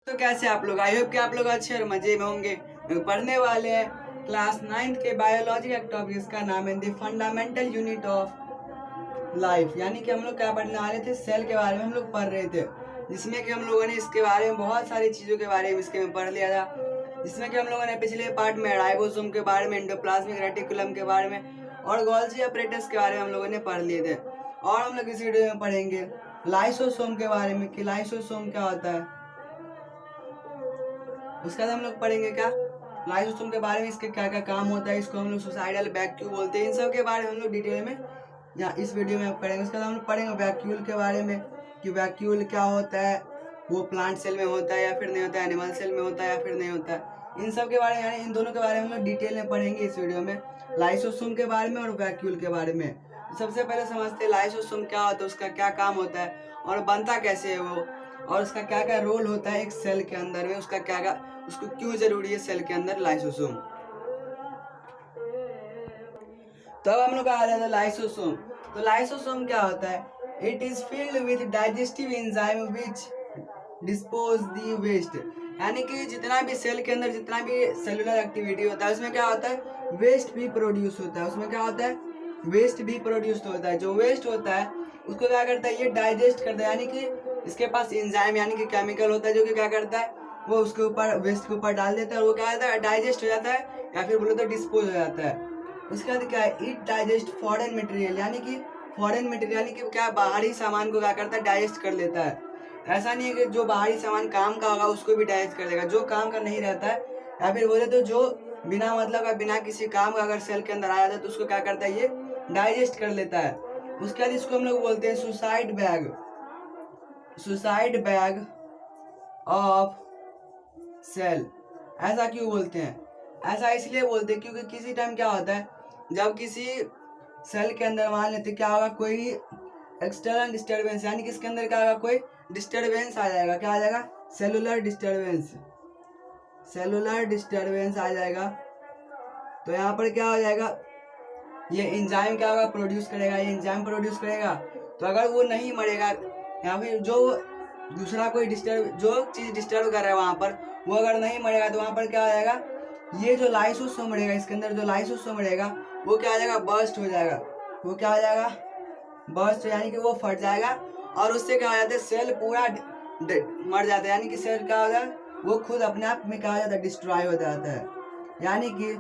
तो कैसे आप लोग, आई होप कि आप लोग अच्छे और मजे में होंगे। पढ़ने वाले हैं क्लास 9th के बायोलॉजी का टॉपिक, इसका नाम है the fundamental unit of life. यानी कि हम लोग क्या पढ़ने वाले थे, सेल के बारे में हम लोग पढ़ रहे थे, जिसमें कि हम लोगों ने इसके बारे में बहुत सारी चीज़ों के बारे में इसके में पढ़ लिया था। जिसमें कि हम लोगों ने पिछले पार्ट में राइबोसोम के बारे में, एंडोप्लाज्मिक रेटिकुलम के बारे में और गोल्गी apparatus के बारे में हम लोगों ने पढ़ लिए थे। और हम लोग इस वीडियो में पढ़ेंगे लाइसोसोम के बारे में कि लाइसोसोम क्या होता है। उसके बाद हम लोग पढ़ेंगे क्या लाइसोसोम के बारे में, इसके क्या क्या काम होता है, इसको हम लोग सुसाइडल वैक्यूल बोलते हैं। इन सब के बारे में हम लोग डिटेल में यहाँ इस वीडियो में पढ़ेंगे। उसके बाद हम लोग पढ़ेंगे वैक्यूल के बारे में कि वैक्यूल क्या होता है, वो प्लांट सेल में होता है या फिर नहीं होता है, एनिमल सेल में होता है या फिर नहीं होता है। इन सब के बारे में, यानी इन दोनों के बारे में हम लोग डिटेल में पढ़ेंगे इस वीडियो में, लाइसोसोम के बारे में और वैक्यूल के बारे में। सबसे पहले समझते हैं लाइसोसोम क्या होता है, उसका क्या काम होता है और बनता कैसे है वो, और उसका क्या क्या रोल होता है एक सेल के अंदर में, उसका क्या क्या, उसको क्यों जरूरी है सेल के अंदर लाइसोसोम। तो अब हम लोग आ जाता है लाइसोसोम। तो लाइसोसोम क्या होता है, it is filled with digestive enzyme which dispose the waste. यानी कि जितना भी सेल के अंदर जितना भी सेलुलर एक्टिविटी होता है उसमें क्या होता है, वेस्ट भी प्रोड्यूस होता है। उसमें क्या होता है, वेस्ट भी प्रोड्यूस होता है। जो वेस्ट होता है उसको क्या करता है, ये डाइजेस्ट करता है। यानी कि इसके पास एंजाइम यानी कि केमिकल होता है जो कि क्या करता है, वो उसके ऊपर वेस्ट के ऊपर डाल देता है और वो क्या होता है, डाइजेस्ट हो जाता है या फिर बोलो तो डिस्पोज हो जाता है। उसके बाद क्या है, इट डाइजेस्ट फॉरेन मटेरियल, यानी कि फॉरेन मटेरियल यानी कि क्या, बाहरी सामान को क्या करता है, डाइजेस्ट कर लेता है। ऐसा नहीं है कि जो बाहरी सामान काम का होगा उसको भी डाइजेस्ट कर देगा, जो काम का नहीं रहता है या फिर बोले तो जो बिना मतलब का बिना किसी काम का अगर सेल के अंदर आ जाता है तो उसको क्या करता है, ये डाइजेस्ट कर लेता है। उसके बाद इसको हम लोग बोलते हैं suicide bag, suicide bag of cell. ऐसा क्यों बोलते हैं, ऐसा इसलिए बोलते हैं क्योंकि किसी टाइम क्या होता है, जब किसी सेल के अंदर मान लेते क्या होगा, कोई एक्सटर्नल डिस्टर्बेंस, यानी कि इसके अंदर क्या होगा, कोई डिस्टर्बेंस आ जाएगा। क्या आ जाएगा, सेलुलर डिस्टर्बेंस, सेलुलर डिस्टर्बेंस आ जाएगा। तो यहाँ पर क्या हो जाएगा, ये एंजाइम क्या होगा, प्रोड्यूस करेगा, ये एंजाइम प्रोड्यूस करेगा। तो अगर वो नहीं मरेगा या फिर जो दूसरा कोई डिस्टर्ब जो चीज़ डिस्टर्ब कर रहा है वहाँ पर, वो अगर नहीं मरेगा तो वहाँ पर क्या हो जाएगा, ये जो लाइसोसोम रहेगा इसके अंदर, जो लाइसोसोम रहेगा वो क्या हो जाएगा, बर्स्ट हो जाएगा। वो क्या हो जाएगा, बर्स्ट, यानी कि वो फट जाएगा और उससे क्या हो जाता है, सेल पूरा मर जाता है। यानी कि सेल क्या हो जाता है, वो खुद अपने आप में क्या हो जाता है, डिस्ट्रॉय हो जाता है। यानी कि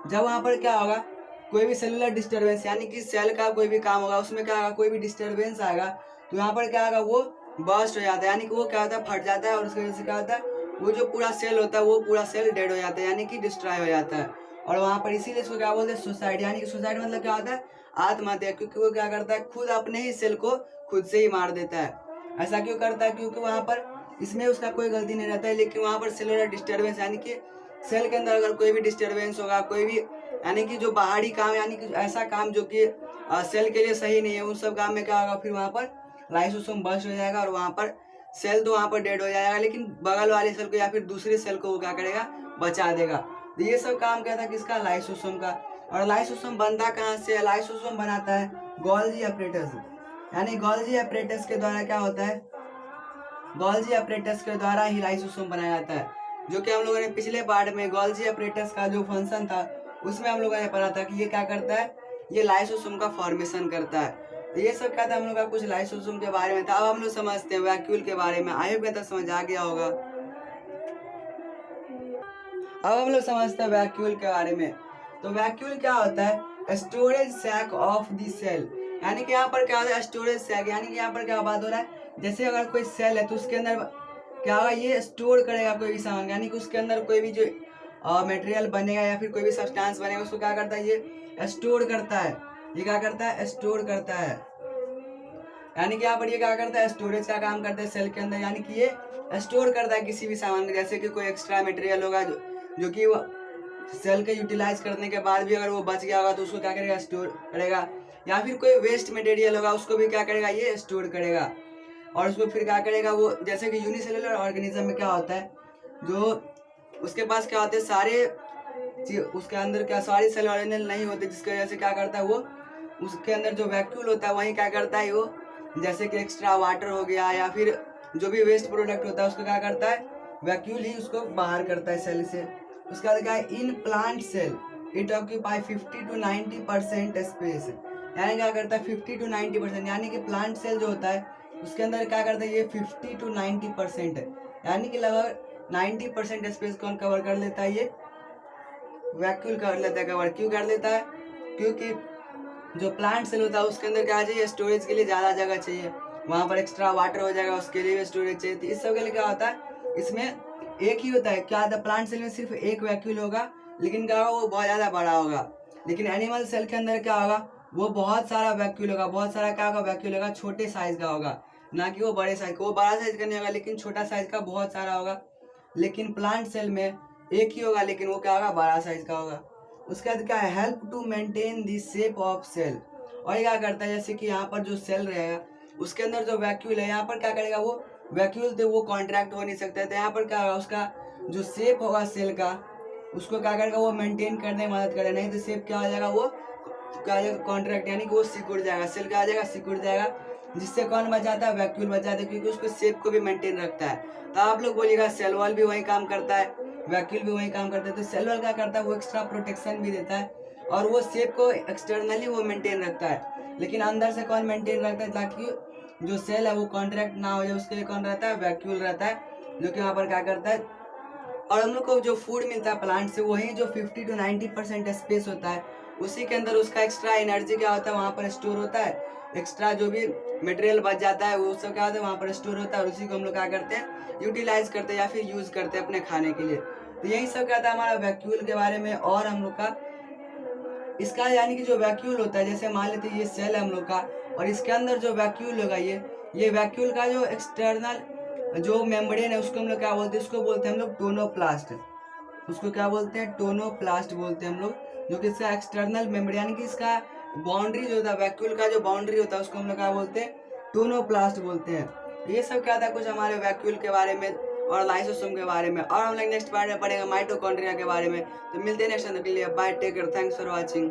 जब वहाँ पर क्या होगा, कोई भी सेलुलर डिस्टर्बेंस यानी कि सेल का कोई भी काम होगा उसमें क्या होगा, कोई भी डिस्टर्बेंस आएगा तो यहाँ पर क्या होगा, वो बर्स्ट हो जाता है। यानी कि वो क्या होता है, फट जाता है और उसकी वजह से क्या होता है, वो जो पूरा सेल होता है वो पूरा सेल डेड हो जाता है, यानी कि डिस्ट्रॉय हो जाता है। और वहाँ पर इसीलिए इसको क्या बोलते हैं, सुसाइड। यानी कि सुसाइड मतलब क्या होता है, आत्महत्या, क्योंकि वो क्या करता है, खुद अपने ही सेल को खुद से ही मार देता है। ऐसा क्यों करता है, क्योंकि वहाँ पर इसमें उसका कोई गलती नहीं रहता है, लेकिन वहाँ पर सेलुलर डिस्टर्बेंस यानी कि सेल के अंदर अगर कोई भी डिस्टर्बेंस होगा, कोई भी यानी कि जो बाहरी काम यानी कि ऐसा काम जो कि सेल के लिए सही नहीं है, उन सब काम में क्या होगा, फिर वहाँ पर लाइसोसोम बर्स्ट हो जाएगा और वहाँ पर सेल तो वहाँ पर डेड हो जाएगा, लेकिन बगल वाले सेल को या फिर दूसरे सेल को वो क्या करेगा, बचा देगा। तो ये सब काम क्या था, किसका, लाइसोसोम का। और लाइसोसोम बनता कहाँ से है, लाइसोसोम बनाता है गोल्गी apparatus, यानी गोल्गी apparatus के द्वारा क्या होता है, गोल्गी apparatus के द्वारा ही लाइसोसोम बनाया जाता है। जो कि हम लोगों ने पिछले पार्ट में गोल्गी apparatus का जो फंक्शन था उसमें हम लोगों ने पढ़ा था कि ये क्या करता है, ये लाइसोसोम का फॉर्मेशन करता है। तो ये सब क्या था, हम लोग का कुछ लाइसोसोम के बारे में था। अब हम लोग समझते हैं वैक्यूल के बारे में। आई होप तो समझ आ गया होगा। अब हम लोग समझते हैं वैक्यूल के बारे में। तो वैक्यूल क्या होता है, storage sac of the cell. यानी कि यहाँ पर क्या होता है, स्टोरेज सैक, यानी कि यहाँ पर क्या बात हो रहा है, जैसे अगर कोई सेल है तो उसके अंदर क्या होगा, ये स्टोर करेगा कोई भी सामान, यानी कि उसके अंदर कोई भी जो मटेरियल बनेगा या फिर कोई भी सब्सटेंस बनेगा उसको क्या करता है, ये स्टोर करता है। ये क्या करता है, स्टोर करता है। यानी कि यहाँ पर ये क्या करता है, स्टोरेज का काम करता है सेल के अंदर। यानी कि ये स्टोर करता है किसी भी सामान को, जैसे कि कोई एक्स्ट्रा मटेरियल होगा जो कि वो सेल के यूटिलाइज करने के बाद भी अगर वो बच गया होगा तो उसको क्या करेगा, स्टोर करेगा। या फिर कोई वेस्ट मटेरियल होगा उसको भी क्या करेगा, ये स्टोर करेगा। और उसको फिर क्या करेगा, वो जैसे कि यूनिसेलुलर ऑर्गेनिज्म में क्या होता है, जो उसके पास क्या होते हैं सारे उसके अंदर क्या सारी सेल ऑर्गेनेल नहीं होते, जिसकी वजह से क्या करता है, वो उसके अंदर जो वैक्यूल होता है वहीं क्या करता है, वो जैसे कि एक्स्ट्रा वाटर हो गया या फिर जो भी वेस्ट प्रोडक्ट होता है उसको क्या करता है, वैक्यूल ही उसको बाहर करता है सेल से। उसके बाद क्या है, in plant cell it occupy 50 to 90% space, यानी क्या करता है 50 to 90%, यानी कि प्लांट सेल जो होता है उसके अंदर क्या करता है ये 50 to 90% है, यानी कि लगभग 90% स्पेस कौन कवर कर लेता है, ये वैक्यूल कर लेता है कवर। क्यों कर लेता है, क्योंकि जो प्लांट सेल होता है उसके अंदर क्या चाहिए, स्टोरेज के लिए ज़्यादा जगह चाहिए, वहाँ पर एक्स्ट्रा वाटर हो जाएगा, उसके लिए भी स्टोरेज चाहिए। तो इस सब के लिए क्या होता है, इसमें एक ही होता है, क्या होता है प्लांट सेल में सिर्फ एक वैक्यूल होगा, लेकिन क्या होगा वो बहुत ज़्यादा बड़ा होगा। लेकिन एनिमल सेल के अंदर क्या होगा, वो बहुत सारा वैक्यूल होगा, बहुत सारा क्या होगा वैक्यूल होगा, छोटे साइज का होगा, ना कि वो बड़े साइज का। वो बड़ा साइज का नहीं होगा लेकिन छोटा साइज का बहुत सारा होगा। लेकिन प्लांट सेल में एक ही होगा लेकिन वो क्या होगा, बड़ा साइज का होगा। उसके बाद क्या है, help to maintain the shape of cell, और ये क्या करता है, जैसे कि यहाँ पर जो सेल रहेगा उसके अंदर जो वैक्यूल है यहाँ पर क्या करेगा, वो वैक्यूल थे वो कॉन्ट्रैक्ट हो नहीं सकता है, तो यहाँ पर क्या होगा, उसका जो शेप होगा सेल का उसको क्या करेगा, वो मेंटेन करने में मदद करेगा। नहीं तो शेप क्या हो जाएगा, वो क्या हो जाएगा कॉन्ट्रैक्ट, यानी कि वो सिकुड़ जाएगा, सेल क्या आ जाएगा, सिकुड़ जाएगा, जिससे कौन बचाता है, वैक्यूल बचाता है, क्योंकि उसको शेप को भी मेंटेन रखता है। तो आप लोग बोलिएगा सेल वॉल भी वही काम करता है, वैक्यूल भी वही काम करता है। तो सेल वॉल क्या करता है, वो एक्स्ट्रा प्रोटेक्शन भी देता है और वो शेप को एक्सटर्नली वो मेंटेन रखता है, लेकिन अंदर से कौन मेंटेन रखता है, ताकि जो सेल है वो कॉन्ट्रैक्ट ना हो जाए, उसके लिए कौन रहता है, वैक्यूल रहता है, जो कि वहाँ पर क्या करता है। और हम लोग को जो फूड मिलता है प्लांट से, वही जो 50 to 90% स्पेस होता है, उसी के अंदर उसका एक्स्ट्रा एनर्जी क्या होता है, वहाँ पर स्टोर होता है। एक्स्ट्रा जो भी मटेरियल बच जाता है वो सब क्या होता है, वहाँ पर स्टोर होता है, और उसी को हम लोग क्या करते हैं, यूटिलाइज करते हैं या फिर यूज़ करते हैं अपने खाने के लिए। तो यही सब क्या था हमारा वैक्यूल के बारे में। और हम लोग का इसका यानी कि जो वैक्यूल होता है, जैसे मान लेते हैं ये सेल है हम लोग का, और इसके अंदर जो वैक्यूल होगा, ये वैक्यूल का जो एक्सटर्नल जो मेम्ब्रेन है उसको हम लोग क्या बोलते हैं, उसको बोलते हैं हम लोग टोनोप्लास्ट। उसको क्या बोलते हैं, टोनोप्लास्ट बोलते हैं हम लोग, जो कि इसका एक्सटर्नल मेम्ब्रेन यानी कि इसका बाउंड्री जो होता है, वैक्यूल का जो बाउंड्री होता है उसको हम लोग क्या बोलते हैं, टोनोप्लास्ट बोलते हैं। ये सब क्या था कुछ हमारे वैक्यूल के बारे में और लाइसोसोम के बारे में। और हम लोग नेक्स्ट पार्ट में पढ़ेंगे माइटोकॉन्ड्रिया के बारे में। तो मिलते हैं नेक्स्ट के लिए, bye, take care, thanks for watching.